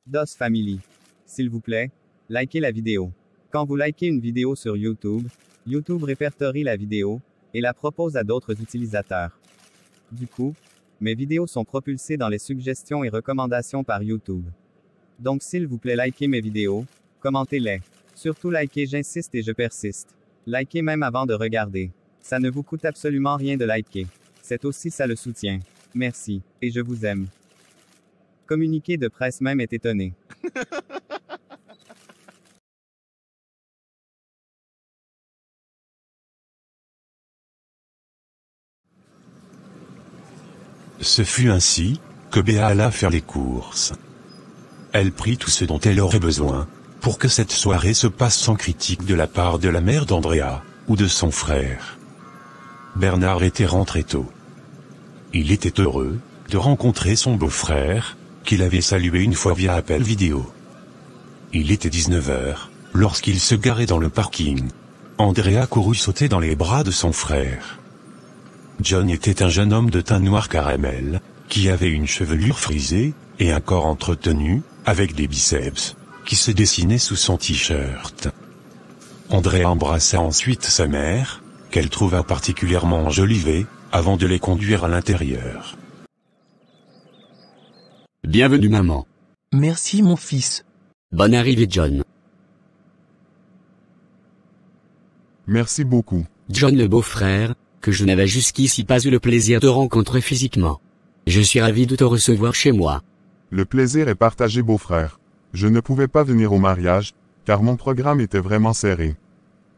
DOS Family. S'il vous plaît, likez la vidéo. Quand vous likez une vidéo sur YouTube, YouTube répertorie la vidéo et la propose à d'autres utilisateurs. Du coup, mes vidéos sont propulsées dans les suggestions et recommandations par YouTube. Donc s'il vous plaît, likez mes vidéos, commentez-les. Surtout likez, j'insiste et je persiste. Likez même avant de regarder. Ça ne vous coûte absolument rien de liker. C'est aussi ça le soutien. Merci, et je vous aime. Communiqué de presse même est étonné. Ce fut ainsi que Béa alla faire les courses. Elle prit tout ce dont elle aurait besoin pour que cette soirée se passe sans critique de la part de la mère d'Andrea ou de son frère. Bernard était rentré tôt. Il était heureux de rencontrer son beau-frère, qu'il avait salué une fois via appel vidéo. Il était 19h, lorsqu'il se garait dans le parking. Andrea courut sauter dans les bras de son frère. John était un jeune homme de teint noir caramel, qui avait une chevelure frisée, et un corps entretenu, avec des biceps, qui se dessinaient sous son t-shirt. Andrea embrassa ensuite sa mère, qu'elle trouva particulièrement enjolivée, avant de les conduire à l'intérieur. Bienvenue maman. Merci mon fils. Bonne arrivée John. Merci beaucoup. John le beau-frère, que je n'avais jusqu'ici pas eu le plaisir de rencontrer physiquement. Je suis ravi de te recevoir chez moi. Le plaisir est partagé, beau-frère. Je ne pouvais pas venir au mariage, car mon programme était vraiment serré.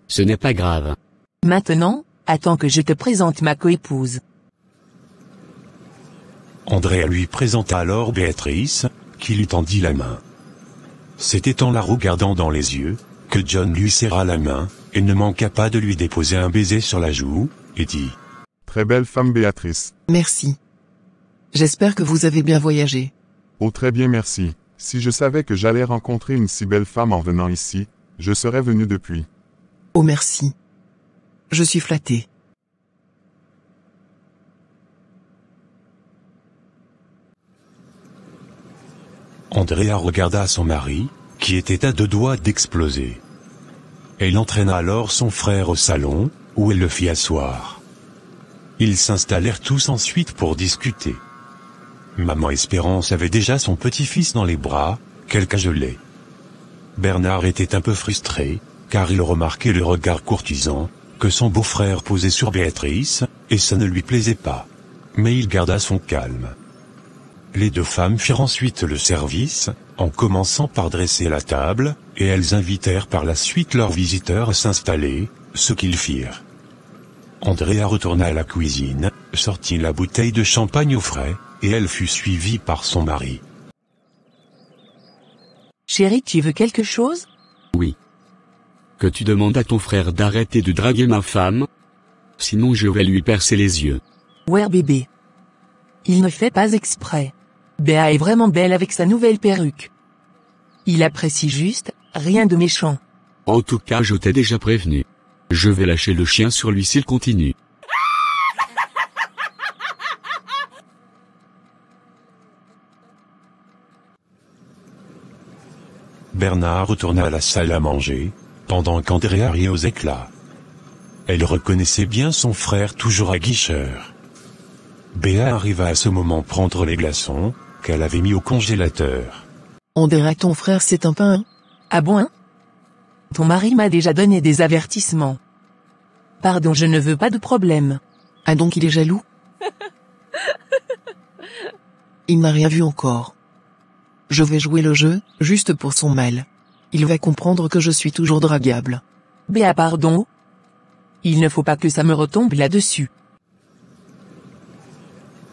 Ce n'est pas grave. Maintenant, attends que je te présente ma coépouse. Andrea lui présenta alors Béatrice, qui lui tendit la main. C'était en la regardant dans les yeux, que John lui serra la main, et ne manqua pas de lui déposer un baiser sur la joue, et dit « Très belle femme Béatrice. Merci. J'espère que vous avez bien voyagé. Oh très bien merci. Si je savais que j'allais rencontrer une si belle femme en venant ici, je serais venu depuis. Oh merci. Je suis flatté. Andrea regarda son mari, qui était à deux doigts d'exploser. Elle entraîna alors son frère au salon, où elle le fit asseoir. Ils s'installèrent tous ensuite pour discuter. Maman Espérance avait déjà son petit-fils dans les bras, qu'elle cajolait. Bernard était un peu frustré, car il remarquait le regard courtisan que son beau-frère posait sur Béatrice, et ça ne lui plaisait pas. Mais il garda son calme. Les deux femmes firent ensuite le service, en commençant par dresser la table, et elles invitèrent par la suite leurs visiteurs à s'installer, ce qu'ils firent. Andrea retourna à la cuisine, sortit la bouteille de champagne au frais, et elle fut suivie par son mari. Chérie, tu veux quelque chose? Oui. Que tu demandes à ton frère d'arrêter de draguer ma femme? Sinon je vais lui percer les yeux. Ouais bébé. Il ne fait pas exprès. Béa est vraiment belle avec sa nouvelle perruque. Il apprécie juste, rien de méchant. En tout cas je t'ai déjà prévenu. Je vais lâcher le chien sur lui s'il continue. Bernard retourna à la salle à manger, pendant qu'Andrea riait aux éclats. Elle reconnaissait bien son frère toujours aguicheur. Béa arriva à ce moment prendre les glaçons, qu'elle avait mis au congélateur. On dirait ton frère c'est un pain. Ah bon hein? Ton mari m'a déjà donné des avertissements. Pardon, je ne veux pas de problème. Ah donc il est jaloux? Il n'a rien vu encore. Je vais jouer le jeu, juste pour son mal. Il va comprendre que je suis toujours draguable. Béa pardon? Il ne faut pas que ça me retombe là-dessus.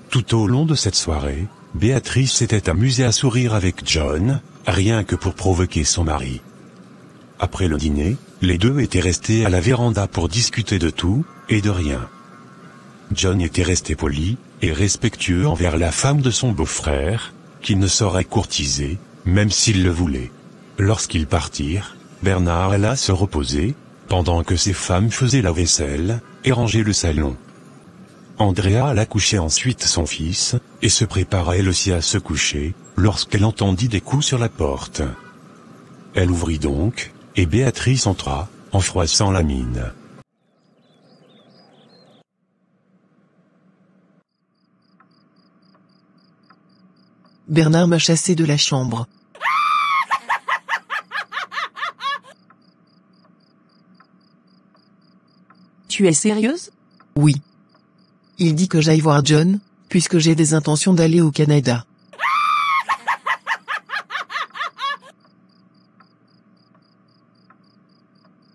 Tout au long de cette soirée, Béatrice s'était amusée à sourire avec John, rien que pour provoquer son mari. Après le dîner, les deux étaient restés à la véranda pour discuter de tout, et de rien. John était resté poli, et respectueux envers la femme de son beau-frère, qu'il ne saurait courtiser, même s'il le voulait. Lorsqu'ils partirent, Bernard alla se reposer, pendant que ses femmes faisaient la vaisselle, et rangeaient le salon. Andrea alla coucher ensuite son fils, et se prépara elle aussi à se coucher, lorsqu'elle entendit des coups sur la porte. Elle ouvrit donc, et Béatrice entra, en froissant la mine. Bernard m'a chassé de la chambre. Tu es sérieuse? Oui. Il dit que j'aille voir John, puisque j'ai des intentions d'aller au Canada.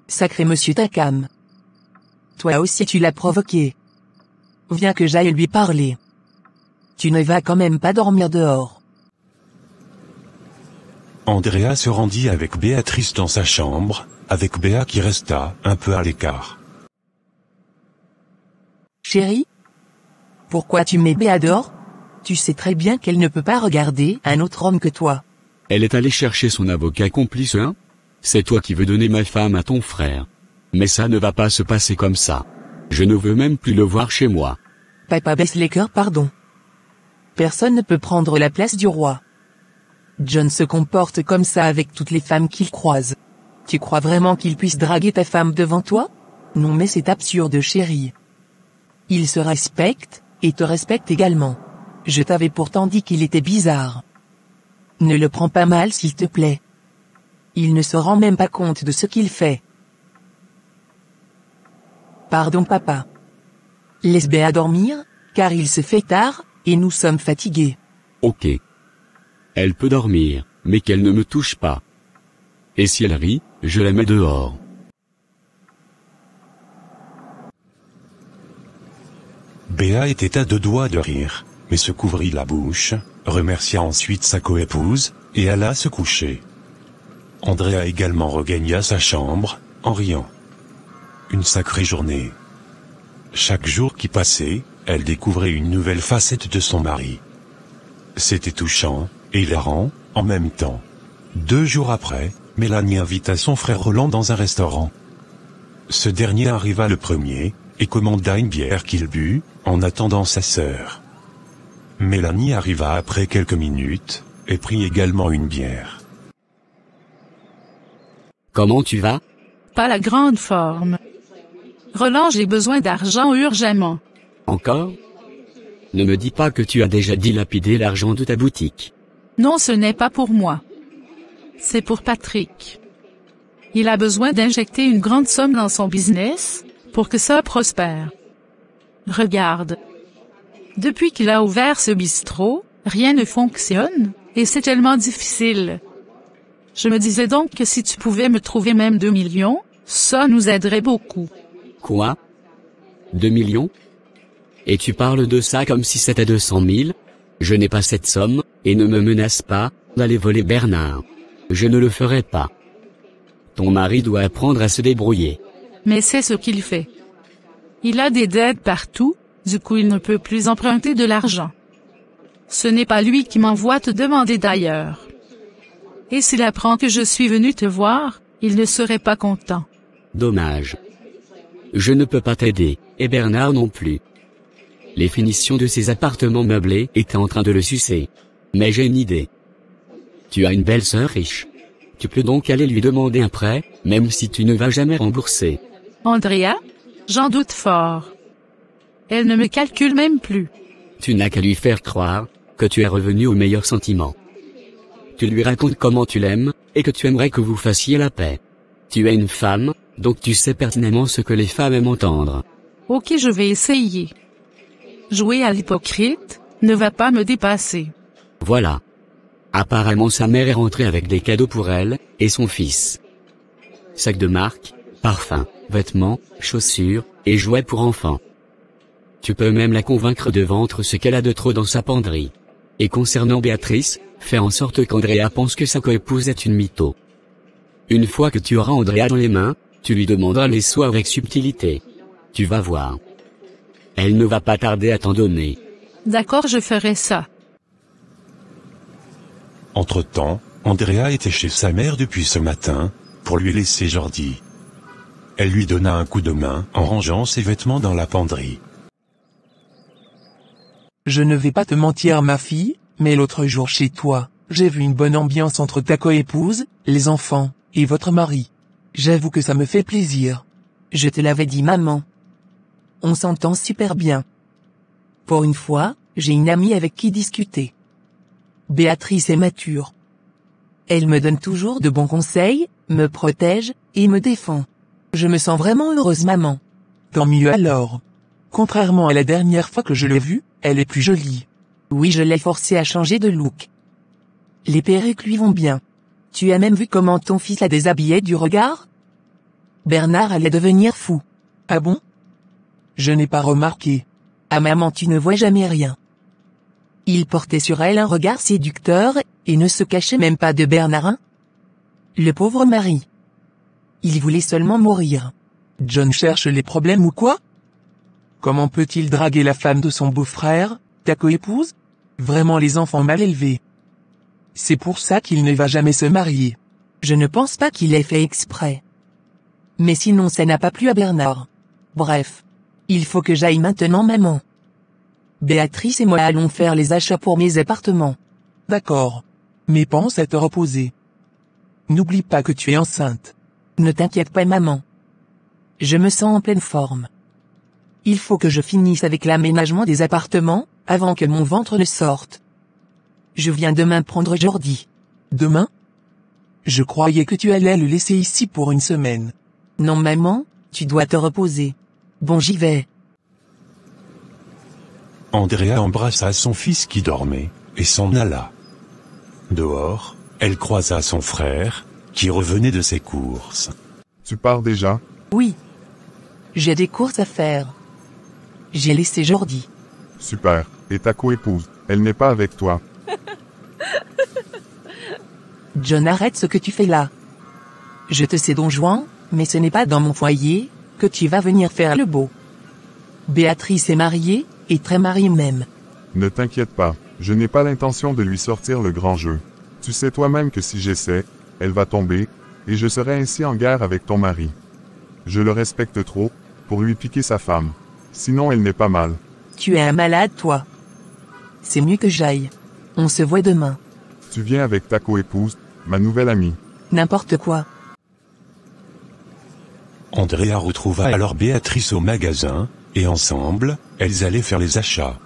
Sacré monsieur Takam. Toi aussi tu l'as provoqué. Viens que j'aille lui parler. Tu ne vas quand même pas dormir dehors. Andrea se rendit avec Béatrice dans sa chambre, avec Béa qui resta un peu à l'écart. Chérie? Pourquoi tu mets Béa dehors? Tu sais très bien qu'elle ne peut pas regarder un autre homme que toi. Elle est allée chercher son avocat complice, hein? C'est toi qui veux donner ma femme à ton frère. Mais ça ne va pas se passer comme ça. Je ne veux même plus le voir chez moi. Papa baisse les cœurs, pardon. Personne ne peut prendre la place du roi. John se comporte comme ça avec toutes les femmes qu'il croise. Tu crois vraiment qu'il puisse draguer ta femme devant toi? Non mais c'est absurde chérie. Il se respecte, et te respecte également. Je t'avais pourtant dit qu'il était bizarre. Ne le prends pas mal s'il te plaît. Il ne se rend même pas compte de ce qu'il fait. Pardon papa. Laisse Béa dormir, car il se fait tard, et nous sommes fatigués. Ok. Elle peut dormir, mais qu'elle ne me touche pas. Et si elle rit, je la mets dehors. Béa était à 2 doigts de rire, mais se couvrit la bouche, remercia ensuite sa coépouse, et alla se coucher. Andrea également regagna sa chambre, en riant. Une sacrée journée. Chaque jour qui passait, elle découvrait une nouvelle facette de son mari. C'était touchant, et hilarant, en même temps. 2 jours après, Mélanie invita son frère Roland dans un restaurant. Ce dernier arriva le premier, et commanda une bière qu'il but, en attendant sa sœur. Mélanie arriva après quelques minutes, et prit également une bière. Comment tu vas? Pas la grande forme. Roland, j'ai besoin d'argent urgemment. Encore? Ne me dis pas que tu as déjà dilapidé l'argent de ta boutique. Non, ce n'est pas pour moi. C'est pour Patrick. Il a besoin d'injecter une grande somme dans son business, pour que ça prospère. Regarde. Depuis qu'il a ouvert ce bistrot, rien ne fonctionne, et c'est tellement difficile. Je me disais donc que si tu pouvais me trouver même 2 millions, ça nous aiderait beaucoup. Quoi? 2 millions? Et tu parles de ça comme si c'était 200 000? Je n'ai pas cette somme, et ne me menace pas d'aller voler Bernard. Je ne le ferai pas. Ton mari doit apprendre à se débrouiller. Mais c'est ce qu'il fait. Il a des dettes partout, du coup il ne peut plus emprunter de l'argent. Ce n'est pas lui qui m'envoie te demander d'ailleurs. Et s'il apprend que je suis venu te voir, il ne serait pas content. Dommage. Je ne peux pas t'aider, et Bernard non plus. Les finitions de ses appartements meublés étaient en train de le sucer. Mais j'ai une idée. Tu as une belle sœur riche. Tu peux donc aller lui demander un prêt, même si tu ne vas jamais rembourser. Andrea? J'en doute fort. Elle ne me calcule même plus. Tu n'as qu'à lui faire croire que tu es revenu aux meilleurs sentiments. Tu lui racontes comment tu l'aimes, et que tu aimerais que vous fassiez la paix. Tu es une femme, donc tu sais pertinemment ce que les femmes aiment entendre. Ok, je vais essayer. Jouer à l'hypocrite ne va pas me dépasser. Voilà. Apparemment sa mère est rentrée avec des cadeaux pour elle, et son fils. Sacs de marque, parfums, vêtements, chaussures, et jouets pour enfants. Tu peux même la convaincre de vendre ce qu'elle a de trop dans sa penderie. Et concernant Béatrice, fais en sorte qu'Andrea pense que sa coépouse est une mytho. Une fois que tu auras Andrea dans les mains, tu lui demanderas les sous avec subtilité. Tu vas voir. Elle ne va pas tarder à t'en donner. D'accord, je ferai ça. Entre-temps, Andrea était chez sa mère depuis ce matin, pour lui laisser Jordi. Elle lui donna un coup de main en rangeant ses vêtements dans la penderie. Je ne vais pas te mentir ma fille, mais l'autre jour chez toi, j'ai vu une bonne ambiance entre ta coépouse, les enfants, et votre mari. J'avoue que ça me fait plaisir. Je te l'avais dit maman. On s'entend super bien. Pour une fois, j'ai une amie avec qui discuter. Béatrice est mature. Elle me donne toujours de bons conseils, me protège, et me défend. Je me sens vraiment heureuse maman. Tant mieux alors. Contrairement à la dernière fois que je l'ai vue, elle est plus jolie. Oui, je l'ai forcée à changer de look. Les perruques lui vont bien. Tu as même vu comment ton fils la déshabillait du regard? Bernard allait devenir fou. Ah bon? Je n'ai pas remarqué. Ah maman, tu ne vois jamais rien. Il portait sur elle un regard séducteur, et ne se cachait même pas de Bernard, hein? Le pauvre mari. Il voulait seulement mourir. John cherche les problèmes ou quoi? Comment peut-il draguer la femme de son beau-frère, ta coépouse? Vraiment les enfants mal élevés. C'est pour ça qu'il ne va jamais se marier. Je ne pense pas qu'il ait fait exprès. Mais sinon ça n'a pas plu à Bernard. Bref. Il faut que j'aille maintenant maman. Béatrice et moi allons faire les achats pour mes appartements. D'accord. Mais pense à te reposer. N'oublie pas que tu es enceinte. Ne t'inquiète pas maman. Je me sens en pleine forme. Il faut que je finisse avec l'aménagement des appartements, avant que mon ventre ne sorte. Je viens demain prendre Jordi. Demain? Je croyais que tu allais le laisser ici pour une semaine. Non maman, tu dois te reposer. Bon j'y vais. Andrea embrassa son fils qui dormait, et s'en alla. Dehors, elle croisa son frère, qui revenait de ses courses. Tu pars déjà? Oui. J'ai des courses à faire. J'ai laissé Jordi. Super. Et ta coépouse, elle n'est pas avec toi? John, arrête ce que tu fais là. Je te sais Don Juan, mais ce n'est pas dans mon foyer que tu vas venir faire le beau. Béatrice est mariée, et très mariée même. Ne t'inquiète pas, je n'ai pas l'intention de lui sortir le grand jeu. Tu sais toi-même que si j'essaie, elle va tomber, et je serai ainsi en guerre avec ton mari. Je le respecte trop, pour lui piquer sa femme. Sinon elle n'est pas mal. Tu es un malade toi. C'est mieux que j'aille. On se voit demain. Tu viens avec ta coépouse, ma nouvelle amie. N'importe quoi. Andrea retrouva alors Béatrice au magasin, et ensemble, elles allaient faire les achats.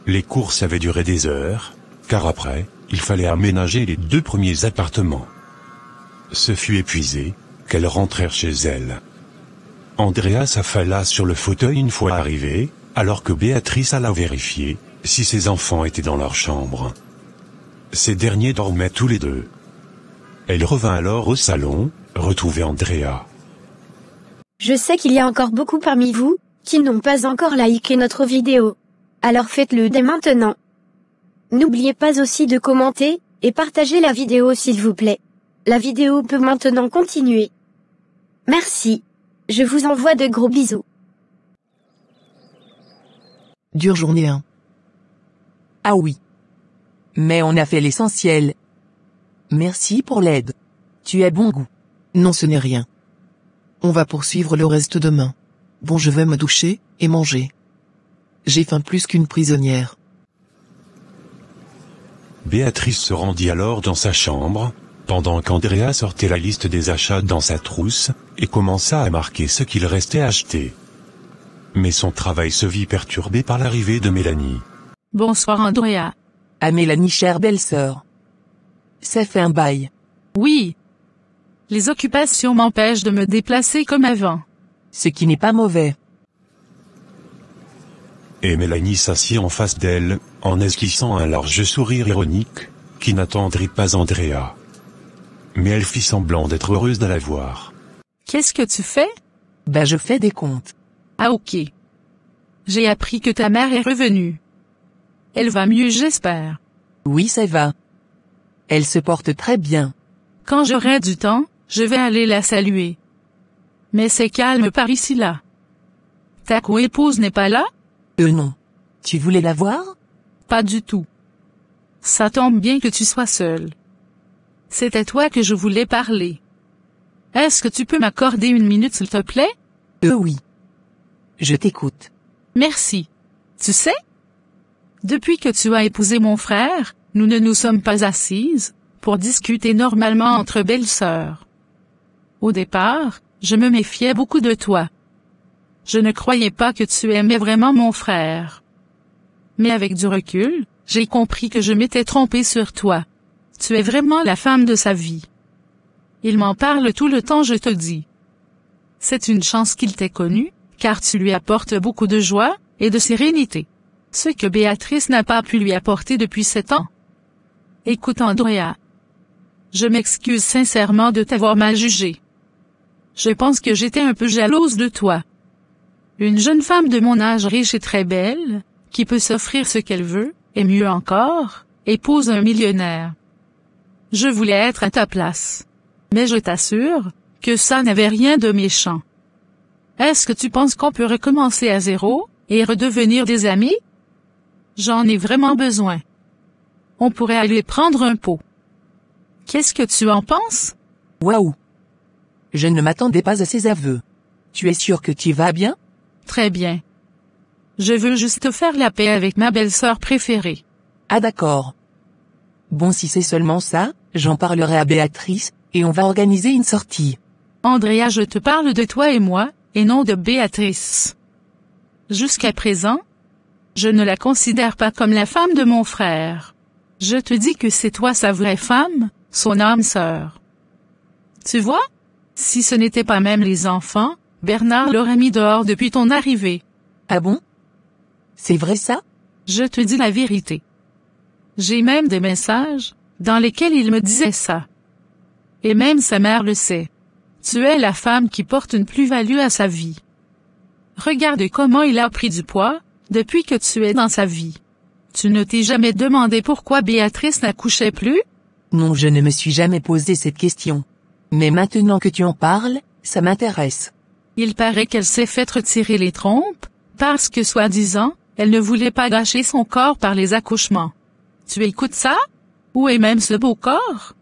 Les courses avaient duré des heures, car après, il fallait aménager les 2 premiers appartements. Ce fut épuisé, qu'elles rentrèrent chez elles. Andrea s'affala sur le fauteuil une fois arrivée, alors que Béatrice alla vérifier si ses enfants étaient dans leur chambre. Ces derniers dormaient tous les deux. Elle revint alors au salon, retrouver Andrea. Je sais qu'il y a encore beaucoup parmi vous, qui n'ont pas encore liké notre vidéo. Alors faites-le dès maintenant. N'oubliez pas aussi de commenter, et partager la vidéo s'il vous plaît. La vidéo peut maintenant continuer. Merci. Je vous envoie de gros bisous. Dure journée 1. Ah oui. Mais on a fait l'essentiel. Merci pour l'aide. Tu as bon goût. Non, ce n'est rien. On va poursuivre le reste demain. Bon, je vais me doucher, et manger. J'ai faim plus qu'une prisonnière. Béatrice se rendit alors dans sa chambre, pendant qu'Andrea sortait la liste des achats dans sa trousse, et commença à marquer ce qu'il restait à acheter. Mais son travail se vit perturbé par l'arrivée de Mélanie. Bonsoir Andrea. À Mélanie, chère belle-sœur. Ça fait un bail. Oui. Les occupations m'empêchent de me déplacer comme avant. Ce qui n'est pas mauvais. Et Mélanie s'assit en face d'elle, en esquissant un large sourire ironique, qui n'attendrit pas Andrea. Mais elle fit semblant d'être heureuse de la voir. Qu'est-ce que tu fais? Ben je fais des comptes. Ah ok. J'ai appris que ta mère est revenue. Elle va mieux, j'espère. Oui, ça va. Elle se porte très bien. Quand j'aurai du temps, je vais aller la saluer. Mais c'est calme par ici là. Ta coépouse n'est pas là? Non. Tu voulais la voir? Pas du tout. Ça tombe bien que tu sois seule. C'est à toi que je voulais parler. Est-ce que tu peux m'accorder une minute s'il te plaît? Oui. Je t'écoute. Merci. Tu sais? Depuis que tu as épousé mon frère, nous ne nous sommes pas assises pour discuter normalement entre belles sœurs. Au départ, je me méfiais beaucoup de toi. Je ne croyais pas que tu aimais vraiment mon frère. Mais avec du recul, j'ai compris que je m'étais trompée sur toi. Tu es vraiment la femme de sa vie. Il m'en parle tout le temps, je te dis. C'est une chance qu'il t'ait connue, car tu lui apportes beaucoup de joie et de sérénité. Ce que Béatrice n'a pas pu lui apporter depuis 7 ans. Écoute Andrea. Je m'excuse sincèrement de t'avoir mal jugé. Je pense que j'étais un peu jalouse de toi. Une jeune femme de mon âge riche et très belle, qui peut s'offrir ce qu'elle veut, et mieux encore, épouse un millionnaire. Je voulais être à ta place. Mais je t'assure, que ça n'avait rien de méchant. Est-ce que tu penses qu'on peut recommencer à zéro, et redevenir des amis? J'en ai vraiment besoin. On pourrait aller prendre un pot. Qu'est-ce que tu en penses? Waouh! Je ne m'attendais pas à ces aveux. Tu es sûr que tu vas bien? Très bien. Je veux juste faire la paix avec ma belle-sœur préférée. Ah d'accord. Bon, si c'est seulement ça, j'en parlerai à Béatrice, et on va organiser une sortie. Andrea, je te parle de toi et moi, et non de Béatrice. Jusqu'à présent, je ne la considère pas comme la femme de mon frère. Je te dis que c'est toi sa vraie femme, son âme sœur. Tu vois? Si ce n'était pas même les enfants, Bernard l'aurait mis dehors depuis ton arrivée. Ah bon? C'est vrai ça? Je te dis la vérité. J'ai même des messages, dans lesquels il me disait ça. Et même sa mère le sait. Tu es la femme qui porte une plus-value à sa vie. Regarde comment il a pris du poids, depuis que tu es dans sa vie. Tu ne t'es jamais demandé pourquoi Béatrice n'accouchait plus? Non, je ne me suis jamais posé cette question. Mais maintenant que tu en parles, ça m'intéresse. Il paraît qu'elle s'est fait retirer les trompes, parce que soi-disant, elle ne voulait pas gâcher son corps par les accouchements. Tu écoutes ça? Où est même ce beau corps?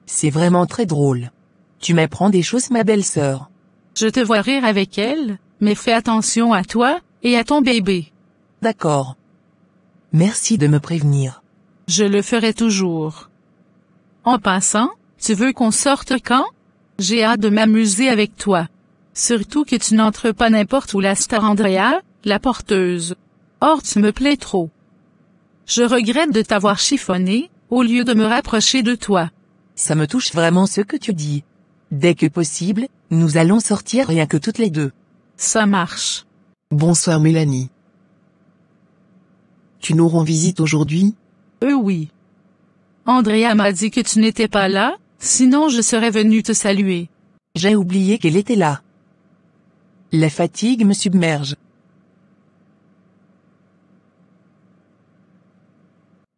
C'est vraiment très drôle. Tu m'apprends des choses, ma belle-sœur. Je te vois rire avec elle, mais fais attention à toi, et à ton bébé. D'accord. Merci de me prévenir. Je le ferai toujours. En passant, tu veux qu'on sorte quand? J'ai hâte de m'amuser avec toi. Surtout que tu n'entres pas n'importe où, la star Andrea, la porteuse. Or tu me plais trop. Je regrette de t'avoir chiffonné, au lieu de me rapprocher de toi. Ça me touche vraiment ce que tu dis. Dès que possible, nous allons sortir rien que toutes les deux. Ça marche. Bonsoir Mélanie. Tu nous rends visite aujourd'hui? Oui. Andrea m'a dit que tu n'étais pas là, sinon je serais venue te saluer. J'ai oublié qu'elle était là. La fatigue me submerge.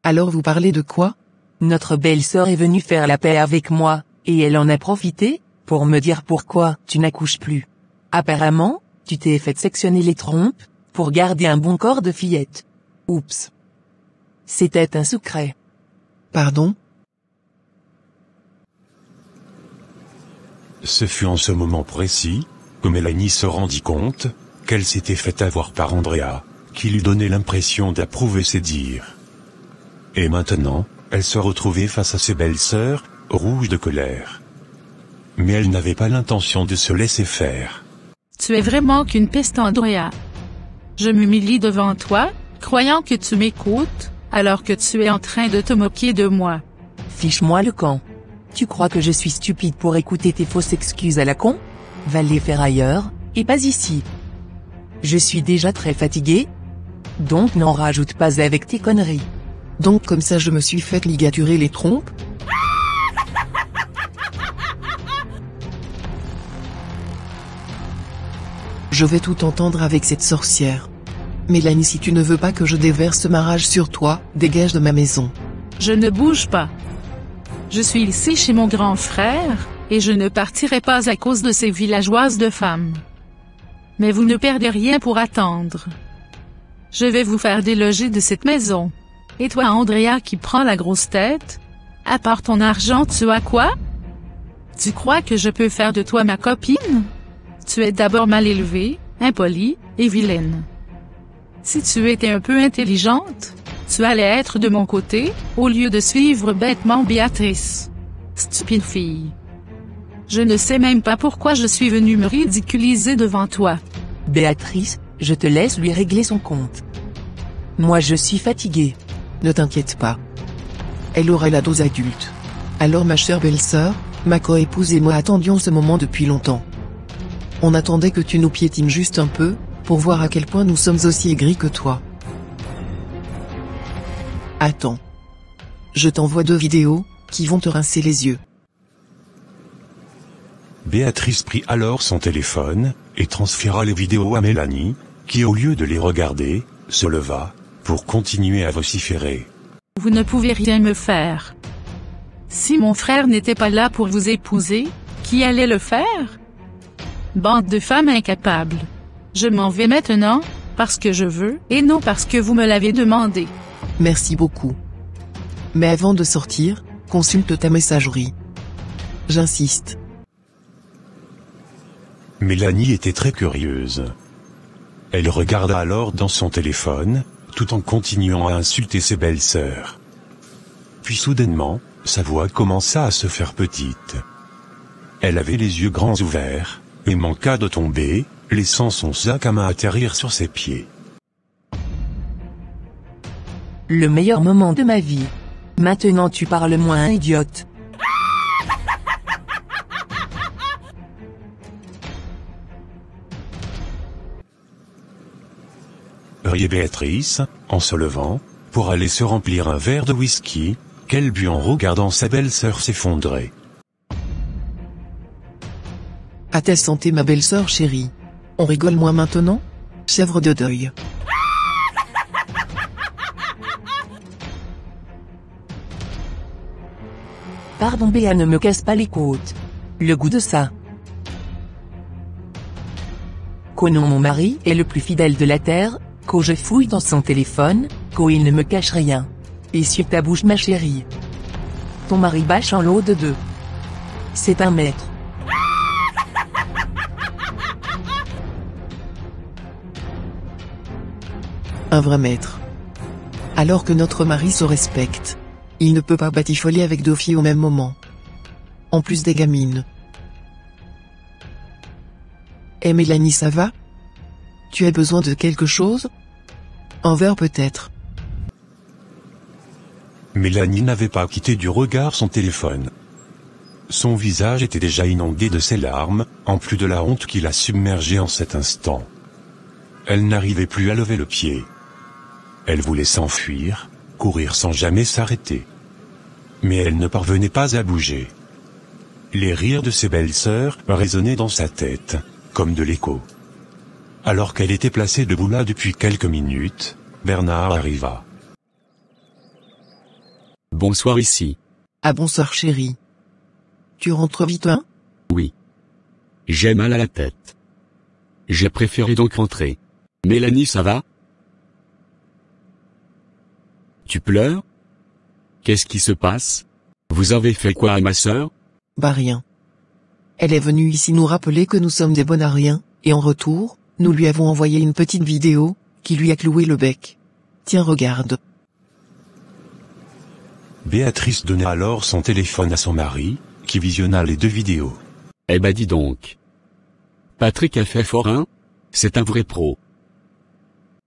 Alors vous parlez de quoi? Notre belle-sœur est venue faire la paix avec moi, et elle en a profité, pour me dire pourquoi tu n'accouches plus. Apparemment, tu t'es fait sectionner les trompes, pour garder un bon corps de fillette. Oups. C'était un secret. Pardon? Ce fut en ce moment précis, que Mélanie se rendit compte, qu'elle s'était fait avoir par Andrea, qui lui donnait l'impression d'approuver ses dires. Et maintenant, elle se retrouvait face à ses belles-sœurs, rouges de colère. Mais elle n'avait pas l'intention de se laisser faire. Tu es vraiment qu'une peste, Andrea. Je m'humilie devant toi, croyant que tu m'écoutes, alors que tu es en train de te moquer de moi. Fiche-moi le camp. Tu crois que je suis stupide pour écouter tes fausses excuses à la con? Va les faire ailleurs, et pas ici. Je suis déjà très fatiguée. Donc n'en rajoute pas avec tes conneries. Donc comme ça je me suis fait ligaturer les trompes? Je vais tout entendre avec cette sorcière. Mélanie, si tu ne veux pas que je déverse ma rage sur toi, dégage de ma maison. Je ne bouge pas. Je suis ici chez mon grand frère, et je ne partirai pas à cause de ces villageoises de femmes. Mais vous ne perdez rien pour attendre. Je vais vous faire déloger de cette maison. Et toi, Andrea, qui prend la grosse tête? À part ton argent, tu as quoi? Tu crois que je peux faire de toi ma copine? Tu es d'abord mal élevée, impolie, et vilaine. Si tu étais un peu intelligente, tu allais être de mon côté, au lieu de suivre bêtement Béatrice. Stupide fille. Je ne sais même pas pourquoi je suis venue me ridiculiser devant toi. Béatrice, je te laisse lui régler son compte. Moi je suis fatiguée. Ne t'inquiète pas. Elle aura la dose adulte. Alors ma chère belle-sœur, ma co-épouse et moi attendions ce moment depuis longtemps. On attendait que tu nous piétines juste un peu, pour voir à quel point nous sommes aussi aigris que toi. Attends. Je t'envoie 2 vidéos, qui vont te rincer les yeux. Béatrice prit alors son téléphone, et transféra les vidéos à Mélanie, qui au lieu de les regarder, se leva, pour continuer à vociférer. Vous ne pouvez rien me faire. Si mon frère n'était pas là pour vous épouser, qui allait le faire? Bande de femmes incapables. Je m'en vais maintenant, parce que je veux, et non parce que vous me l'avez demandé. Merci beaucoup. Mais avant de sortir, consulte ta messagerie. J'insiste. Mélanie était très curieuse. Elle regarda alors dans son téléphone, tout en continuant à insulter ses belles-sœurs. Puis soudainement, sa voix commença à se faire petite. Elle avait les yeux grands ouverts, et manqua de tomber, laissant son sac à main atterrir sur ses pieds. Le meilleur moment de ma vie. Maintenant tu parles moins, idiote. Riait Béatrice, en se levant, pour aller se remplir un verre de whisky, qu'elle but en regardant sa belle-sœur s'effondrer. À ta santé ma belle-sœur chérie. On rigole moins maintenant? Chèvre de deuil. Pardon Béa, ne me casse pas les côtes. Le goût de ça. Qu'au mon mari est le plus fidèle de la terre, qu'au je fouille dans son téléphone, qu'au il ne me cache rien. Essuie ta bouche ma chérie. Ton mari bâche en lot de 2. C'est un maître. Un vrai maître. Alors que notre mari se respecte. Il ne peut pas batifoler avec 2 filles au même moment. En plus des gamines. Eh Mélanie, ça va? Tu as besoin de quelque chose? Un verre peut-être. Mélanie n'avait pas quitté du regard son téléphone. Son visage était déjà inondé de ses larmes, en plus de la honte qui la submergeait en cet instant. Elle n'arrivait plus à lever le pied. Elle voulait s'enfuir, courir sans jamais s'arrêter. Mais elle ne parvenait pas à bouger. Les rires de ses belles-sœurs résonnaient dans sa tête, comme de l'écho. Alors qu'elle était placée debout là depuis quelques minutes, Bernard arriva. Bonsoir ici. Ah bonsoir chérie. Tu rentres vite hein? Oui. J'ai mal à la tête. J'ai préféré donc rentrer. Mélanie, ça va? Tu pleures? Qu'est-ce qui se passe? Vous avez fait quoi à ma sœur? Bah rien. Elle est venue ici nous rappeler que nous sommes des bonnes à rien, et en retour, nous lui avons envoyé une petite vidéo, qui lui a cloué le bec. Tiens regarde. Béatrice donna alors son téléphone à son mari, qui visionna les 2 vidéos. Eh ben dis donc. Patrick a fait fort hein? C'est un vrai pro.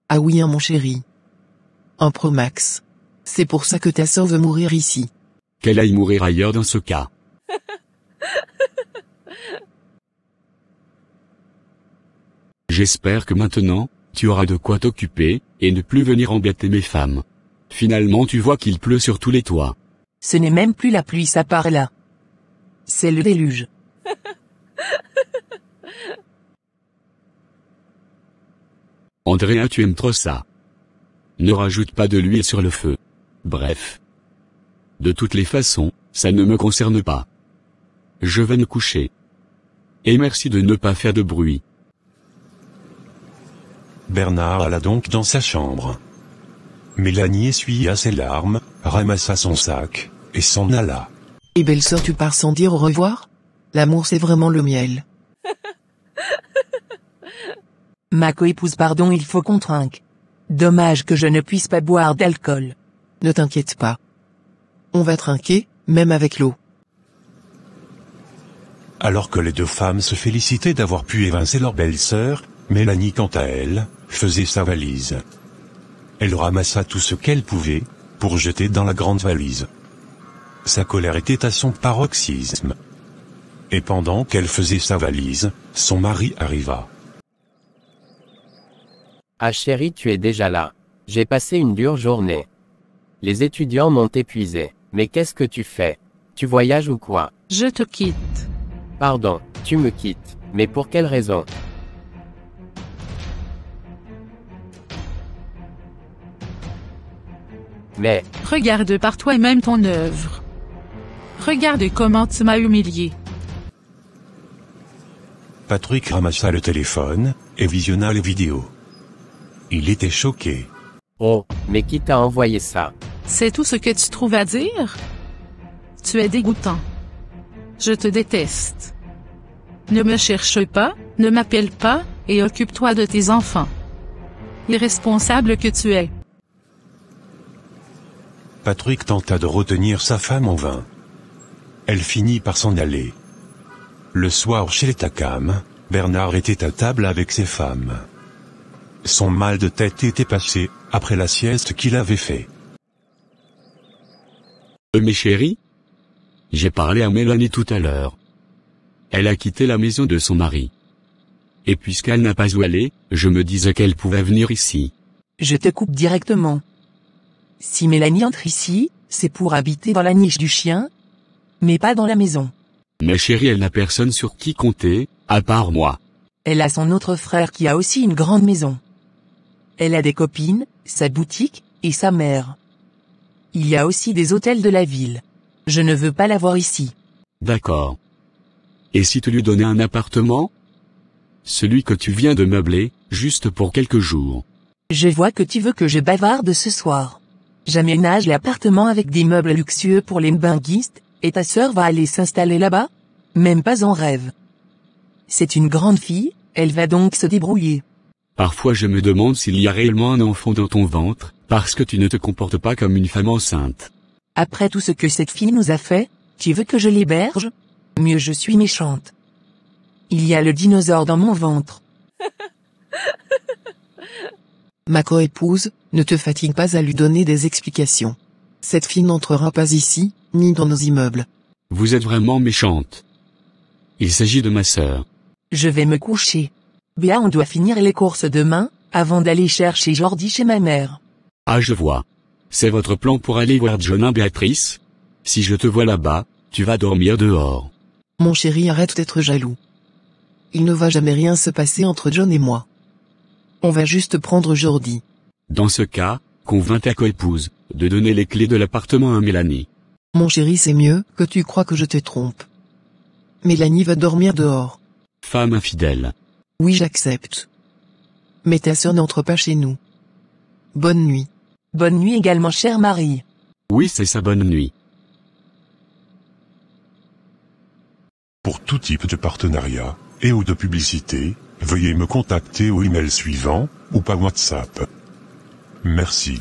Ah oui hein mon chéri. Un pro max. C'est pour ça que ta sœur veut mourir ici. Qu'elle aille mourir ailleurs dans ce cas. J'espère que maintenant, tu auras de quoi t'occuper, et ne plus venir embêter mes femmes. Finalement tu vois qu'il pleut sur tous les toits. Ce n'est même plus la pluie, ça part là. C'est le déluge. Andrea, tu aimes trop ça. Ne rajoute pas de l'huile sur le feu. Bref. De toutes les façons, ça ne me concerne pas. Je vais me coucher. Et merci de ne pas faire de bruit. Bernard alla donc dans sa chambre. Mélanie essuya ses larmes, ramassa son sac, et s'en alla. Et belle-sœur, tu pars sans dire au revoir? L'amour c'est vraiment le miel. Ma coépouse, pardon, il faut qu'on trinque. Dommage que je ne puisse pas boire d'alcool. Ne t'inquiète pas. On va trinquer, même avec l'eau. Alors que les deux femmes se félicitaient d'avoir pu évincer leur belle-sœur, Mélanie quant à elle, faisait sa valise. Elle ramassa tout ce qu'elle pouvait, pour jeter dans la grande valise. Sa colère était à son paroxysme. Et pendant qu'elle faisait sa valise, son mari arriva. Ah chérie, tu es déjà là. J'ai passé une dure journée. Les étudiants m'ont épuisé. Mais qu'est-ce que tu fais? Tu voyages ou quoi? Je te quitte. Pardon, tu me quittes. Mais pour quelle raison? Mais, Regarde par toi-même ton œuvre. Regarde comment tu m'as humilié. Patrick ramassa le téléphone, et visionna les vidéos. Il était choqué. oh, mais qui t'a envoyé ça? C'est tout ce que tu trouves à dire? Tu es dégoûtant. Je te déteste. Ne me cherche pas, ne m'appelle pas, et occupe-toi de tes enfants. Irresponsable que tu es. Patrick tenta de retenir sa femme en vain. Elle finit par s'en aller. Le soir chez les Takam, Bernard était à table avec ses femmes. Son mal de tête était passé, après la sieste qu'il avait fait. Mes chéris? J'ai parlé à Mélanie tout à l'heure. Elle a quitté la maison de son mari. Et puisqu'elle n'a pas où aller, je me disais qu'elle pouvait venir ici. Je te coupe directement. Si Mélanie entre ici, c'est pour habiter dans la niche du chien, mais pas dans la maison. Mais chérie, elle n'a personne sur qui compter, à part moi. Elle a son autre frère qui a aussi une grande maison. Elle a des copines, sa boutique, et sa mère. Il y a aussi des hôtels de la ville. Je ne veux pas la voir ici. D'accord. Et si tu lui donnais un appartement? Celui que tu viens de meubler, juste pour quelques jours. Je vois que tu veux que je bavarde ce soir. J'aménage l'appartement avec des meubles luxueux pour les mbinguistes, et ta sœur va aller s'installer là-bas? Même pas en rêve. C'est une grande fille, elle va donc se débrouiller. Parfois je me demande s'il y a réellement un enfant dans ton ventre, parce que tu ne te comportes pas comme une femme enceinte. Après tout ce que cette fille nous a fait, tu veux que je l'héberge? Mieux je suis méchante. Il y a le dinosaure dans mon ventre. Ma coépouse, ne te fatigue pas à lui donner des explications. Cette fille n'entrera pas ici, ni dans nos immeubles. Vous êtes vraiment méchante. Il s'agit de ma sœur. Je vais me coucher. Béa, on doit finir les courses demain, avant d'aller chercher Jordi chez ma mère. Ah, je vois. C'est votre plan pour aller voir John et Béatrice? Si je te vois là-bas, tu vas dormir dehors. Mon chéri, arrête d'être jaloux. Il ne va jamais rien se passer entre John et moi. On va juste prendre Jordi. Dans ce cas, convainc ta coépouse de donner les clés de l'appartement à Mélanie. Mon chéri, c'est mieux que tu crois que je te trompe. Mélanie va dormir dehors. Femme infidèle. Oui, j'accepte. Mais ta sœur n'entre pas chez nous. Bonne nuit. Bonne nuit également, chère Marie. Oui, c'est sa bonne nuit. Pour tout type de partenariat, et ou de publicité, veuillez me contacter au email suivant, ou par WhatsApp. Merci.